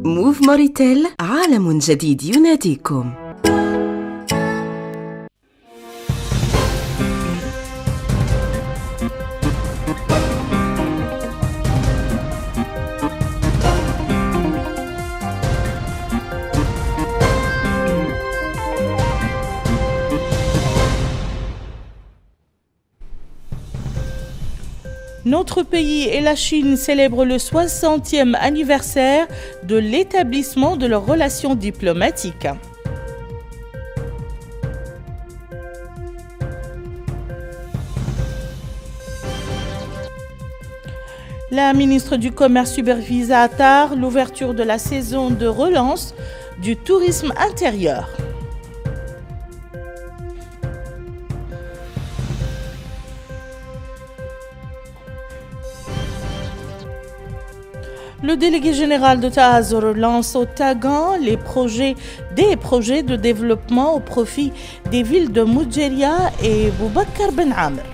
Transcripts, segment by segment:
موف موريتيل عالم جديد يناديكم. Notre pays et la Chine célèbrent le 60e anniversaire de l'établissement de leurs relations diplomatiques. La ministre du Commerce supervise à Atar l'ouverture de la saison de relance du tourisme intérieur. Le délégué général de Tazor lance au Tagan des projets de développement au profit des villes de Moudjeria et Boubacar Ben Amer.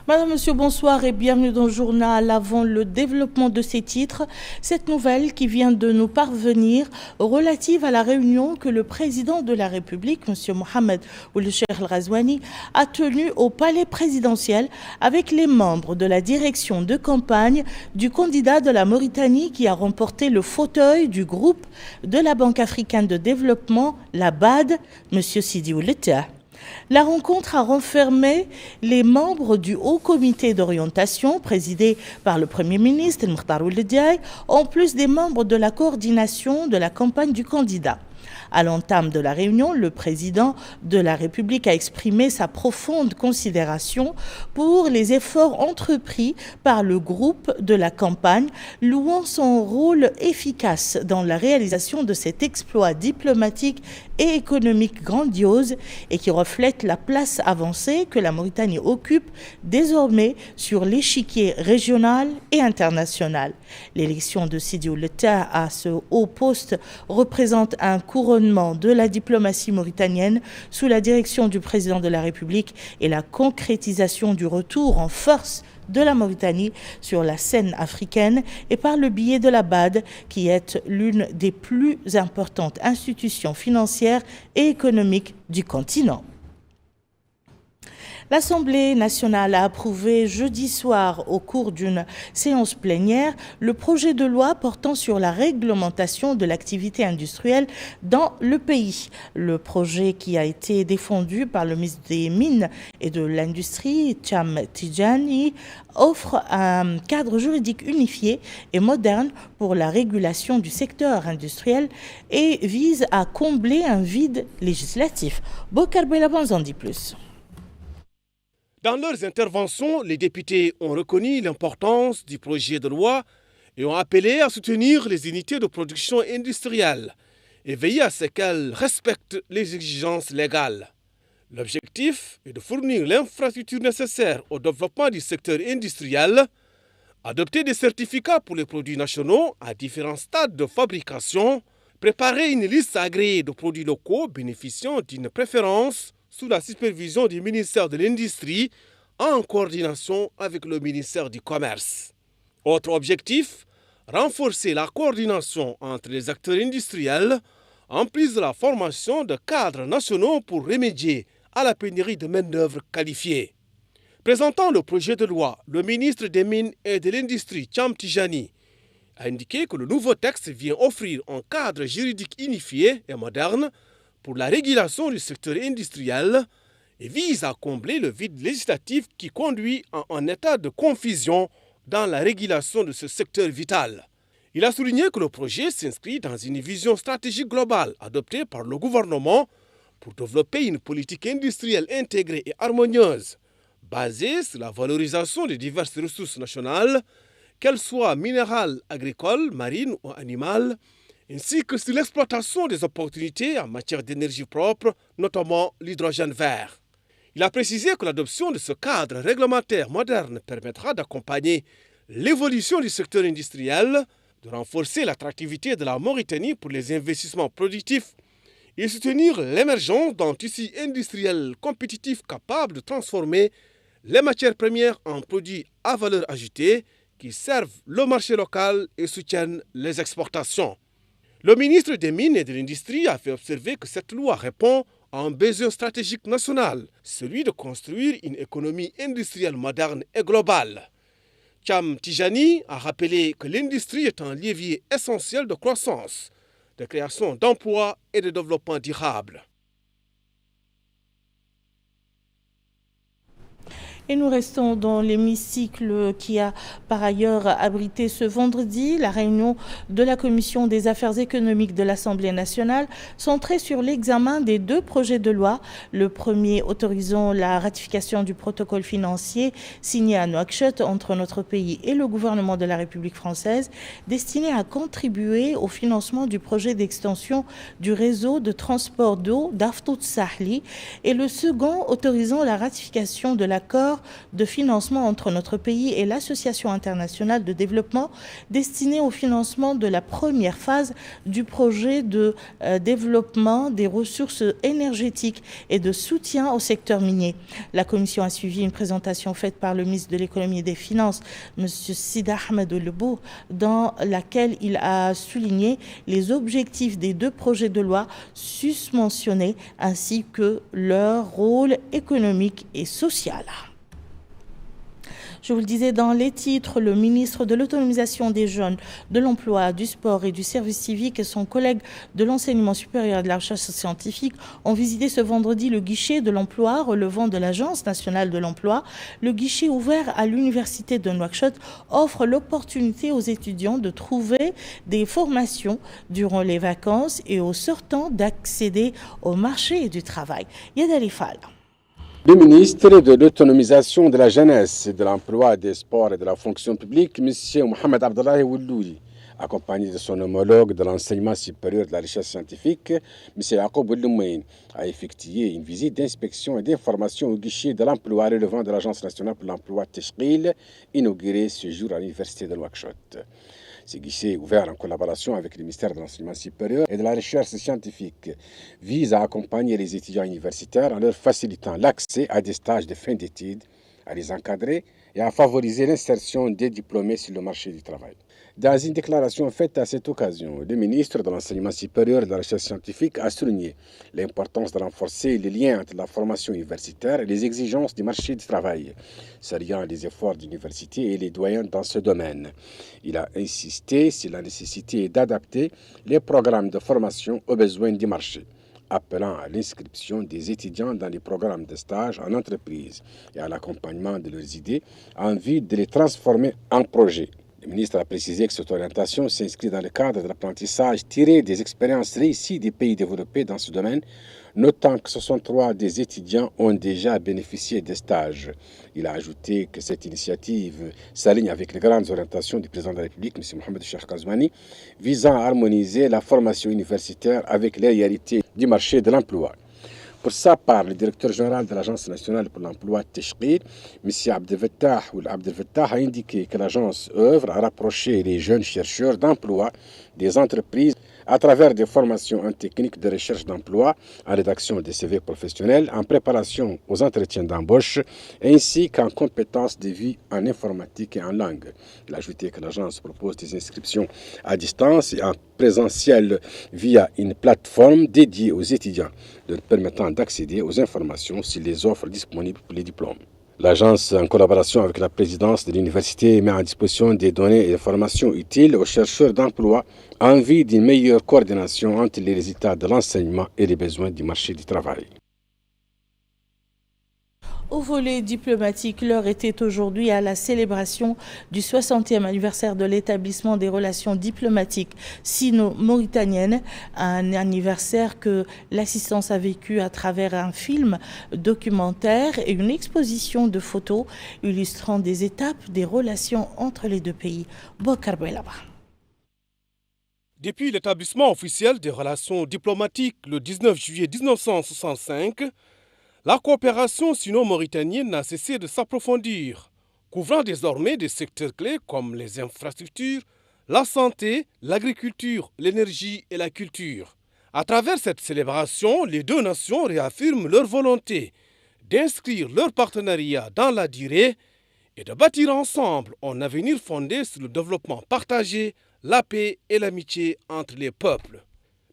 Madame, Monsieur, bonsoir et bienvenue dans le journal. Avant le développement de ces titres, cette nouvelle qui vient de nous parvenir relative à la réunion que le président de la République, Monsieur Mohamed Ould Cheikh El Ghazouani, a tenue au palais présidentiel avec les membres de la direction de campagne du candidat de la Mauritanie qui a remporté le fauteuil du groupe de la Banque africaine de développement, la BAD, Monsieur Sidi Ould Tah. La rencontre a renfermé les membres du Haut Comité d'orientation, présidé par le Premier ministre, El Mokhtar Ould Diaye, en plus des membres de la coordination de la campagne du candidat. À l'entame de la réunion, le président de la République a exprimé sa profonde considération pour les efforts entrepris par le groupe de la campagne, louant son rôle efficace dans la réalisation de cet exploit diplomatique et économique grandiose et qui reflète la place avancée que la Mauritanie occupe désormais sur l'échiquier régional et international. L'élection de Sidi Ould Tah à ce haut poste représente un couronnement de la diplomatie mauritanienne sous la direction du président de la République et la concrétisation du retour en force de la Mauritanie sur la scène africaine et par le biais de la BAD, qui est l'une des plus importantes institutions financières et économiques du continent. L'Assemblée nationale a approuvé jeudi soir, au cours d'une séance plénière, le projet de loi portant sur la réglementation de l'activité industrielle dans le pays. Le projet qui a été défendu par le ministre des Mines et de l'Industrie, Cham Tidjani, offre un cadre juridique unifié et moderne pour la régulation du secteur industriel et vise à combler un vide législatif. Bokar Belabans en dit plus. Dans leurs interventions, les députés ont reconnu l'importance du projet de loi et ont appelé à soutenir les unités de production industrielle et veiller à ce qu'elles respectent les exigences légales. L'objectif est de fournir l'infrastructure nécessaire au développement du secteur industriel, adopter des certificats pour les produits nationaux à différents stades de fabrication, préparer une liste agréée de produits locaux bénéficiant d'une préférence sous la supervision du ministère de l'Industrie en coordination avec le ministère du Commerce. Autre objectif, renforcer la coordination entre les acteurs industriels en plus de la formation de cadres nationaux pour remédier à la pénurie de main-d'œuvre qualifiée. Présentant le projet de loi, le ministre des Mines et de l'Industrie, Cham Tidjani, a indiqué que le nouveau texte vient offrir un cadre juridique unifié et moderne pour la régulation du secteur industriel et vise à combler le vide législatif qui conduit à un état de confusion dans la régulation de ce secteur vital. Il a souligné que le projet s'inscrit dans une vision stratégique globale adoptée par le gouvernement pour développer une politique industrielle intégrée et harmonieuse, basée sur la valorisation des diverses ressources nationales qu'elles soient minérales, agricoles, marines ou animales, ainsi que sur l'exploitation des opportunités en matière d'énergie propre, notamment l'hydrogène vert. Il a précisé que l'adoption de ce cadre réglementaire moderne permettra d'accompagner l'évolution du secteur industriel, de renforcer l'attractivité de la Mauritanie pour les investissements productifs et soutenir l'émergence d'un tissu industriel compétitif capable de transformer les matières premières en produits à valeur ajoutée qui servent le marché local et soutiennent les exportations. Le ministre des Mines et de l'Industrie a fait observer que cette loi répond à un besoin stratégique national, celui de construire une économie industrielle moderne et globale. Cham Tijani a rappelé que l'industrie est un levier essentiel de croissance, de création d'emplois et de développement durable. Et nous restons dans l'hémicycle qui a par ailleurs abrité ce vendredi la réunion de la Commission des affaires économiques de l'Assemblée nationale, centrée sur l'examen des 2 projets de loi. Le premier autorisant la ratification du protocole financier signé à Nouakchott entre notre pays et le gouvernement de la République française, destiné à contribuer au financement du projet d'extension du réseau de transport d'eau d'Aftout Sahli, et le second autorisant la ratification de l'accord de financement entre notre pays et l'Association internationale de développement destiné au financement de la première phase du projet de développement des ressources énergétiques et de soutien au secteur minier. La commission a suivi une présentation faite par le ministre de l'économie et des finances, M. Sida Ahmed Lebour, dans laquelle il a souligné les objectifs des 2 projets de loi susmentionnés ainsi que leur rôle économique et social. Je vous le disais dans les titres, le ministre de l'Autonomisation des jeunes, de l'Emploi, du Sport et du Service civique et son collègue de l'Enseignement supérieur et de la recherche scientifique ont visité ce vendredi le guichet de l'emploi relevant de l'Agence nationale de l'emploi. Le guichet ouvert à l'Université de Nouakchott offre l'opportunité aux étudiants de trouver des formations durant les vacances et aux sortants d'accéder au marché du travail. Yadali Fall. Le ministre de l'Autonomisation de la jeunesse, de l'emploi, des sports et de la fonction publique, M. Mohamed Abdallahi Woulouli, accompagné de son homologue de l'enseignement supérieur de la recherche scientifique, M. Yacoub Ouloumain, a effectué une visite d'inspection et d'information au guichet de l'emploi relevant de l'Agence nationale pour l'emploi Teshqil, inauguré ce jour à l'Université de Nouakchott. Ce guichet, ouvert en collaboration avec le ministère de l'Enseignement supérieur et de la Recherche scientifique, vise à accompagner les étudiants universitaires en leur facilitant l'accès à des stages de fin d'études, à les encadrer et à favoriser l'insertion des diplômés sur le marché du travail. Dans une déclaration faite à cette occasion, le ministre de l'Enseignement supérieur et de la Recherche scientifique a souligné l'importance de renforcer les liens entre la formation universitaire et les exigences du marché du travail, saluant les efforts d'université et les doyens dans ce domaine. Il a insisté sur la nécessité d'adapter les programmes de formation aux besoins du marché, appelant à l'inscription des étudiants dans les programmes de stage en entreprise et à l'accompagnement de leurs idées en vue de les transformer en projets. Le ministre a précisé que cette orientation s'inscrit dans le cadre de l'apprentissage tiré des expériences réussies des pays développés dans ce domaine, notant que 63 des étudiants ont déjà bénéficié des stages. Il a ajouté que cette initiative s'aligne avec les grandes orientations du président de la République, M. Mohamed Cheikh Ghazouani, visant à harmoniser la formation universitaire avec les réalités du marché de l'emploi. Pour sa part, le directeur général de l'Agence nationale pour l'emploi Teshqil, M. Abdel Fattah, a indiqué que l'agence œuvre à rapprocher les jeunes chercheurs d'emploi des entreprises à travers des formations en technique de recherche d'emploi, en rédaction des CV professionnels, en préparation aux entretiens d'embauche, ainsi qu'en compétences de vie en informatique et en langue. Il a ajouté que l'agence propose des inscriptions à distance et en présentiel via une plateforme dédiée aux étudiants, leur permettant d'accéder aux informations sur les offres disponibles pour les diplômes. L'agence, en collaboration avec la présidence de l'université, met à disposition des données et des formations utiles aux chercheurs d'emploi en vue d'une meilleure coordination entre les résultats de l'enseignement et les besoins du marché du travail. Au volet diplomatique, l'heure était aujourd'hui à la célébration du 60e anniversaire de l'établissement des relations diplomatiques sino-mauritaniennes, un anniversaire que l'assistance a vécu à travers un film documentaire et une exposition de photos illustrant des étapes des relations entre les deux pays. Bokar Belaba. Depuis l'établissement officiel des relations diplomatiques le 19 juillet 1965, la coopération sino-mauritanienne n'a cessé de s'approfondir, couvrant désormais des secteurs clés comme les infrastructures, la santé, l'agriculture, l'énergie et la culture. À travers cette célébration, les deux nations réaffirment leur volonté d'inscrire leur partenariat dans la durée et de bâtir ensemble un avenir fondé sur le développement partagé, la paix et l'amitié entre les peuples.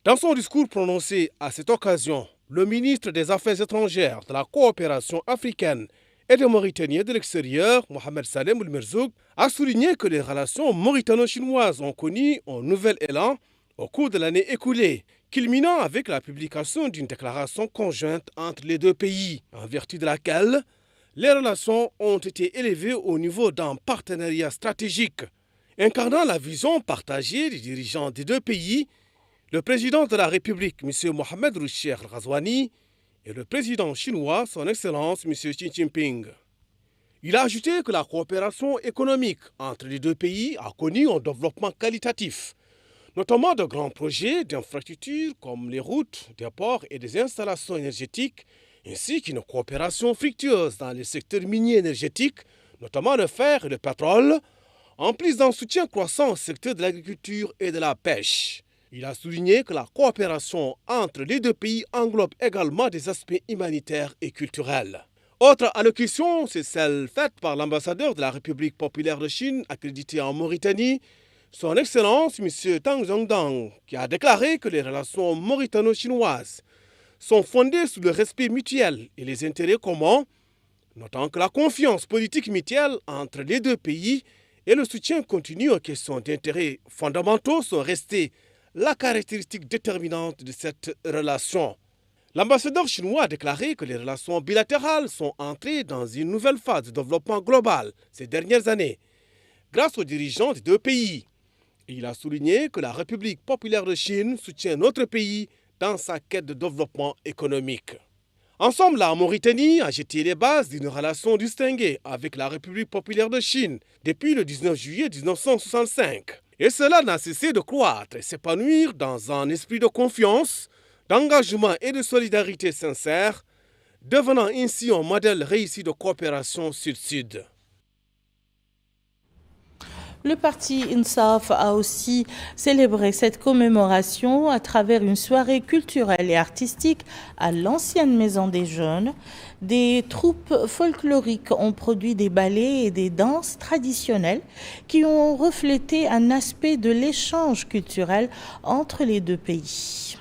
Dans son discours prononcé à cette occasion, le ministre des Affaires étrangères, de la coopération africaine et des Mauritaniens de l'extérieur, Mohamed Salem Ould Merzoug, a souligné que les relations mauritano-chinoises ont connu un nouvel élan au cours de l'année écoulée, culminant avec la publication d'une déclaration conjointe entre les deux pays, en vertu de laquelle les relations ont été élevées au niveau d'un partenariat stratégique. Incarnant la vision partagée des dirigeants des deux pays, le président de la République, M. Mohamed Rocher Al-Ghazouani, et le président chinois, son Excellence, M. Xi Jinping. Il a ajouté que la coopération économique entre les deux pays a connu un développement qualitatif, notamment de grands projets d'infrastructures comme les routes, des ports et des installations énergétiques, ainsi qu'une coopération fructueuse dans les secteurs miniers énergétiques, notamment le fer et le pétrole, en plus d'un soutien croissant au secteur de l'agriculture et de la pêche. Il a souligné que la coopération entre les deux pays englobe également des aspects humanitaires et culturels. Autre allocution, c'est celle faite par l'ambassadeur de la République populaire de Chine, accrédité en Mauritanie, son Excellence M. Tang Zhongdang, qui a déclaré que les relations mauritano-chinoises sont fondées sur le respect mutuel et les intérêts communs, notant que la confiance politique mutuelle entre les deux pays et le soutien continu aux questions d'intérêts fondamentaux sont restés la caractéristique déterminante de cette relation. L'ambassadeur chinois a déclaré que les relations bilatérales sont entrées dans une nouvelle phase de développement global ces dernières années, grâce aux dirigeants des deux pays. Et il a souligné que la République populaire de Chine soutient notre pays dans sa quête de développement économique. Ensemble, la Mauritanie a jeté les bases d'une relation distinguée avec la République populaire de Chine depuis le 19 juillet 1965. Et cela n'a cessé de croître et s'épanouir dans un esprit de confiance, d'engagement et de solidarité sincère, devenant ainsi un modèle réussi de coopération sud-sud. Le parti INSAF a aussi célébré cette commémoration à travers une soirée culturelle et artistique à l'ancienne maison des jeunes. Des troupes folkloriques ont produit des ballets et des danses traditionnelles qui ont reflété un aspect de l'échange culturel entre les deux pays.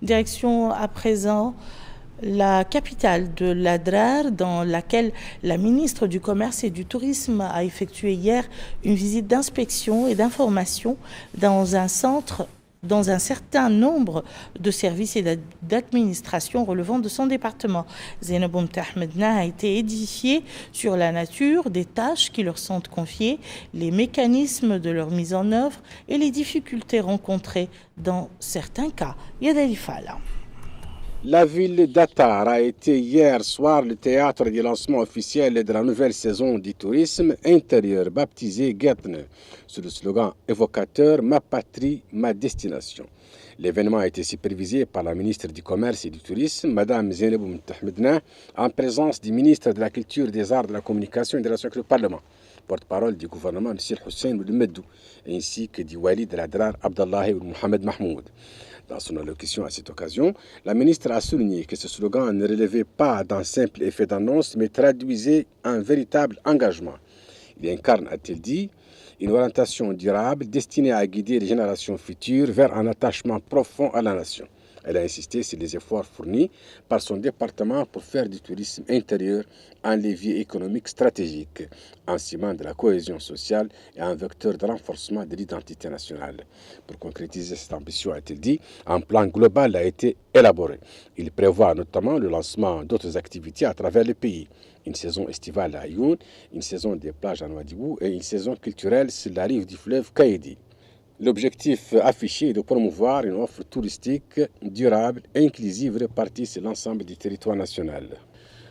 Direction à présent la capitale de l'Adrar, dans laquelle la ministre du Commerce et du Tourisme a effectué hier une visite d'inspection et d'information dans un certain nombre de services et d'administrations relevant de son département. Zeynep Ould Ahmedna a été édifiée sur la nature des tâches qui leur sont confiées, les mécanismes de leur mise en œuvre et les difficultés rencontrées dans certains cas. Yadali Fala. La ville d'Attar a été hier soir le théâtre du lancement officiel de la nouvelle saison du tourisme intérieur baptisée Ghetne, sous le slogan évocateur « Ma patrie, ma destination ». L'événement a été supervisé par la ministre du Commerce et du Tourisme, Mme Zeynep Ould Ahmedna, en présence du ministre de la Culture, des Arts, de la Communication et des Relations avec le Parlement, porte-parole du gouvernement M. Hussein Ould Meddou, ainsi que du Wali de l'Adrar Abdallahi Ould Mohamed Mahmoud. Dans son allocution à cette occasion, la ministre a souligné que ce slogan ne relevait pas d'un simple effet d'annonce, mais traduisait un véritable engagement. Il incarne, a-t-il dit, une orientation durable destinée à guider les générations futures vers un attachement profond à la nation. Elle a insisté sur les efforts fournis par son département pour faire du tourisme intérieur un levier économique stratégique, un ciment de la cohésion sociale et un vecteur de renforcement de l'identité nationale. Pour concrétiser cette ambition, a-t-il dit, un plan global a été élaboré. Il prévoit notamment le lancement d'autres activités à travers le pays. Une saison estivale à Ayoun, une saison des plages à Nouadhibou et une saison culturelle sur la rive du fleuve Kaïdi. L'objectif affiché est de promouvoir une offre touristique durable et inclusive répartie sur l'ensemble du territoire national.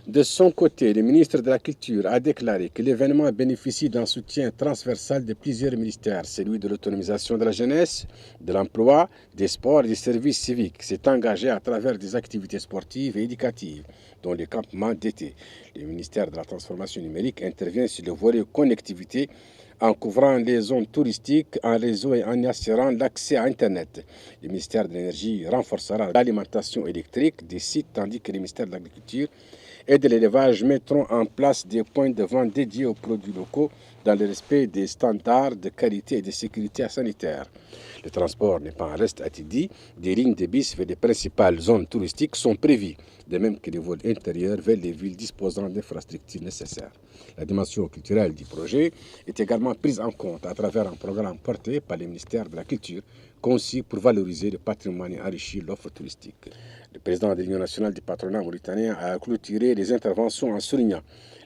De son côté, le ministre de la Culture a déclaré que l'événement bénéficie d'un soutien transversal de plusieurs ministères, celui de l'autonomisation de la jeunesse, de l'emploi, des sports et des services civiques. S'est engagé à travers des activités sportives et éducatives, dont les campements d'été. Le ministère de la Transformation numérique intervient sur le volet connectivité en couvrant les zones touristiques, en réseau et en assurant l'accès à Internet. Le ministère de l'Énergie renforcera l'alimentation électrique des sites, tandis que le ministère de l'Agriculture et de l'élevage mettront en place des points de vente dédiés aux produits locaux dans le respect des standards de qualité et de sécurité sanitaire. Le transport n'est pas en reste, a-t-il dit. Des lignes de bus vers les principales zones touristiques sont prévues, de même que les vols intérieurs vers les villes disposant d'infrastructures nécessaires. La dimension culturelle du projet est également prise en compte à travers un programme porté par le ministère de la Culture, conçu pour valoriser le patrimoine et enrichir l'offre touristique. Le président de l'Union nationale du patronat mauritanien a clôturé les interventions en soulignant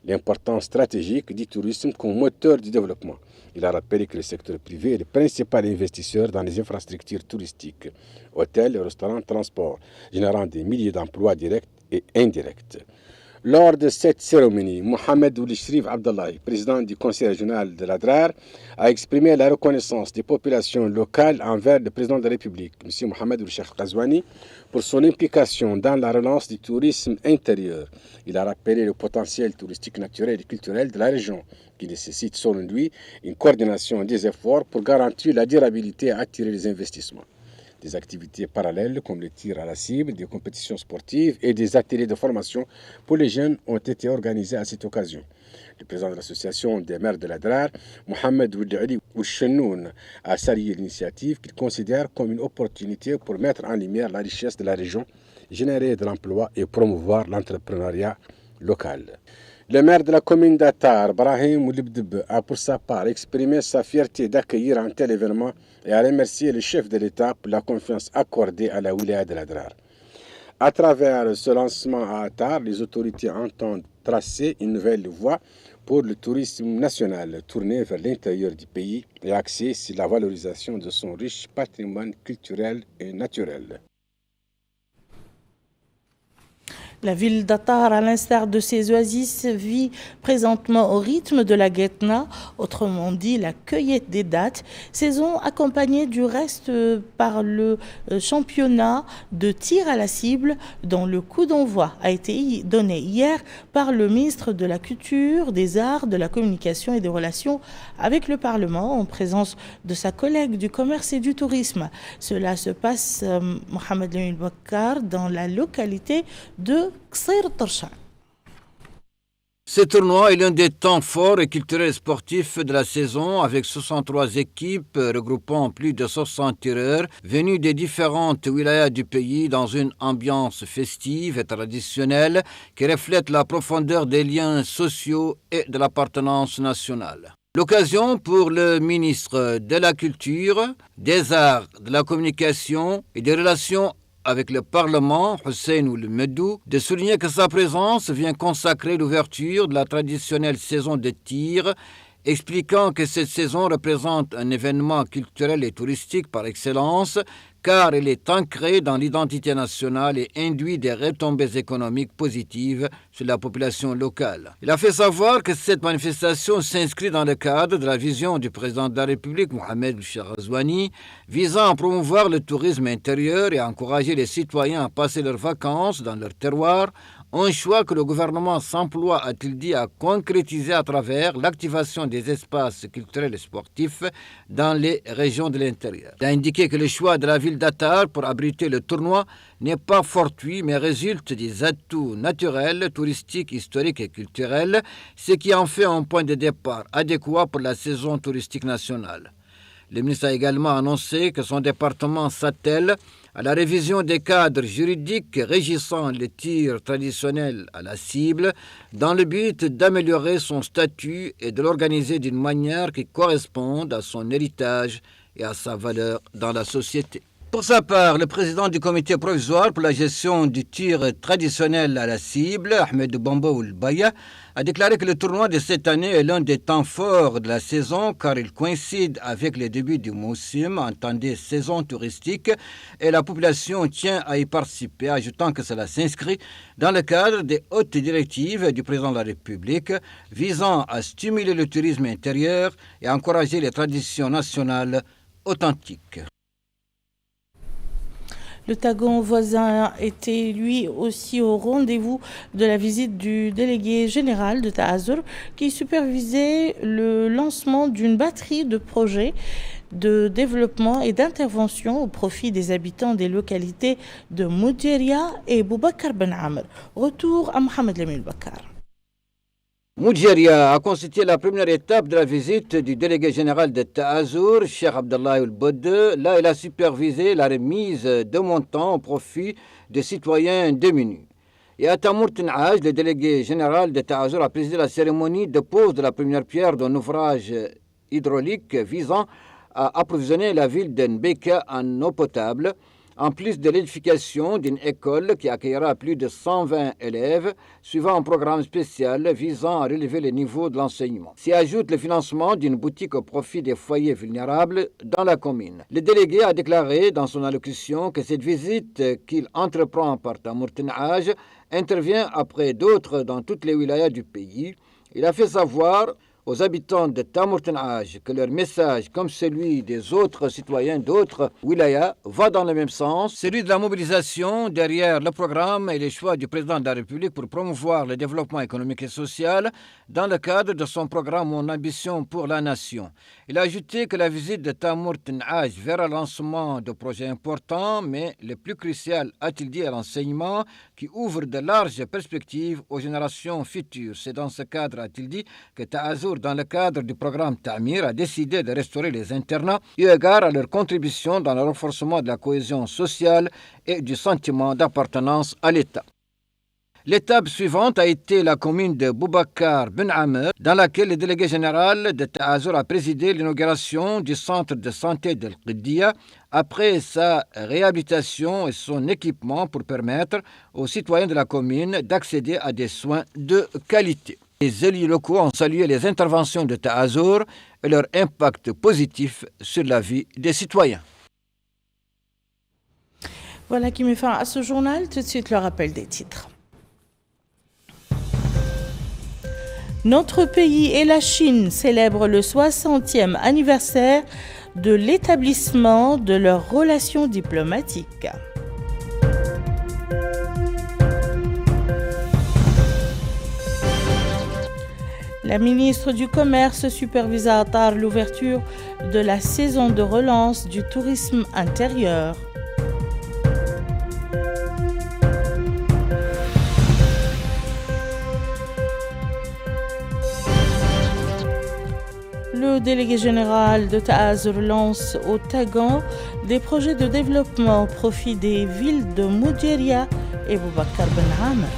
l'importance stratégique du tourisme comme moteur du développement. Il a rappelé que le secteur privé est le principal investisseur dans les infrastructures touristiques, hôtels, restaurants, transports, générant des milliers d'emplois directs et indirects. Lors de cette cérémonie, Mohamed Ould Cherif Abdallahi, président du conseil régional de l'Adrar, a exprimé la reconnaissance des populations locales envers le président de la République, M. Mohamed Ould Cheikh Ghazouani, pour son implication dans la relance du tourisme intérieur. Il a rappelé le potentiel touristique naturel et culturel de la région, qui nécessite, selon lui, une coordination des efforts pour garantir la durabilité et attirer les investissements. Des activités parallèles comme le tir à la cible, des compétitions sportives et des ateliers de formation pour les jeunes ont été organisés à cette occasion. Le président de l'association des maires de l'Adrar, Mohamed Ould Ali Ouchenoun, a salué l'initiative qu'il considère comme une opportunité pour mettre en lumière la richesse de la région, générer de l'emploi et promouvoir l'entrepreneuriat local. Le maire de la commune d'Attar, Brahim Oulibdib, a pour sa part exprimé sa fierté d'accueillir un tel événement et a remercié le chef de l'État pour la confiance accordée à la wilaya de l'Adrar. À travers ce lancement à Attar, les autorités entendent tracer une nouvelle voie pour le tourisme national tourné vers l'intérieur du pays et axé sur la valorisation de son riche patrimoine culturel et naturel. La ville d'Attar, à l'instar de ses oasis, vit présentement au rythme de la Guetna, autrement dit la cueillette des dattes, saison accompagnée du reste par le championnat de tir à la cible dont le coup d'envoi a été donné hier par le ministre de la Culture, des Arts, de la Communication et des Relations avec le Parlement en présence de sa collègue du Commerce et du Tourisme. Cela se passe, Mohamed Lamine Bakar, dans la localité de Qsir Tarshan. Ce tournoi est l'un des temps forts et culturels sportifs de la saison avec 63 équipes regroupant plus de 60 tireurs venus des différentes wilayas du pays dans une ambiance festive et traditionnelle qui reflète la profondeur des liens sociaux et de l'appartenance nationale. L'occasion pour le ministre de la Culture, des Arts, de la Communication et des Relations avec le Parlement, Hussein Ould Meddou, de souligner que sa présence vient consacrer l'ouverture de la traditionnelle saison de tir, expliquant que cette saison représente un événement culturel et touristique par excellence, car elle est ancrée dans l'identité nationale et induit des retombées économiques positives sur la population locale. Il a fait savoir que cette manifestation s'inscrit dans le cadre de la vision du président de la République, Mohamed Ould Cheikh Ghazouani, visant à promouvoir le tourisme intérieur et à encourager les citoyens à passer leurs vacances dans leur terroir Un choix que le gouvernement s'emploie, a-t-il dit, à concrétiser à travers l'activation des espaces culturels et sportifs dans les régions de l'intérieur. Il a indiqué que le choix de la ville d'Attar pour abriter le tournoi n'est pas fortuit, mais résulte des atouts naturels, touristiques, historiques et culturels, ce qui en fait un point de départ adéquat pour la saison touristique nationale. Le ministre a également annoncé que son département s'attelle à la révision des cadres juridiques régissant les tirs traditionnels à la cible dans le but d'améliorer son statut et de l'organiser d'une manière qui corresponde à son héritage et à sa valeur dans la société. Pour sa part, le président du comité provisoire pour la gestion du tir traditionnel à la cible, Ahmed Bamba Baya, a déclaré que le tournoi de cette année est l'un des temps forts de la saison car il coïncide avec le début du moussim, entendez saison touristique, et la population tient à y participer, ajoutant que cela s'inscrit dans le cadre des hautes directives du président de la République visant à stimuler le tourisme intérieur et à encourager les traditions nationales authentiques. Le Tagon voisin était lui aussi au rendez-vous de la visite du délégué général de Ta'azur qui supervisait le lancement d'une batterie de projets de développement et d'intervention au profit des habitants des localités de Moudjeria et Boubacar Ben Amr. Retour à Mohamed Lamine Bakar. Moudjeria a constitué la première étape de la visite du délégué général de Ta'azur, Cheikh Abdallah Al-Bodde. Là, il a supervisé la remise de montants au profit des citoyens démunis. Et à Tamour Tenhaj, le délégué général de Ta'azur a présidé la cérémonie de pose de la première pierre d'un ouvrage hydraulique visant à approvisionner la ville d'Nbeka en eau potable, en plus de l'édification d'une école qui accueillera plus de 120 élèves, suivant un programme spécial visant à relever le niveau de l'enseignement. S'y ajoute le financement d'une boutique au profit des foyers vulnérables dans la commune. Le délégué a déclaré dans son allocution que cette visite qu'il entreprend par Tamour Tenhaj intervient après d'autres dans toutes les wilayas du pays. Il a fait savoir aux habitants de Tamour Tenhaj que leur message, comme celui des autres citoyens d'autres wilayas, va dans le même sens, celui de la mobilisation derrière le programme et les choix du président de la République pour promouvoir le développement économique et social dans le cadre de son programme Mon ambition pour la nation. Il a ajouté que la visite de Tamour Tenhaj verra le lancement de projets importants, mais le plus crucial, a-t-il dit, est l'enseignement qui ouvre de larges perspectives aux générations futures. C'est dans ce cadre, a-t-il dit, que Ta'azur, dans le cadre du programme Ta'mir, a décidé de restaurer les internats eu égard à leur contribution dans le renforcement de la cohésion sociale et du sentiment d'appartenance à l'État. L'étape suivante a été la commune de Boubacar Ben Amr, dans laquelle le délégué général de Ta'azur a présidé l'inauguration du centre de santé de Qiddiya après sa réhabilitation et son équipement pour permettre aux citoyens de la commune d'accéder à des soins de qualité. Les élus locaux ont salué les interventions de Ta'azur et leur impact positif sur la vie des citoyens. Voilà qui met fin à ce journal. Tout de suite, le rappel des titres. Notre pays et la Chine célèbrent le 60e anniversaire de l'établissement de leurs relations diplomatiques. La ministre du Commerce supervise à Attar l'ouverture de la saison de relance du tourisme intérieur. Le délégué général de Ta'azur lance au Tagon des projets de développement au profit des villes de Moudjeria et Boubacar Ben Amr.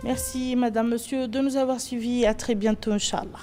Merci, Madame, Monsieur, de nous avoir suivis. À très bientôt, Inch'Allah.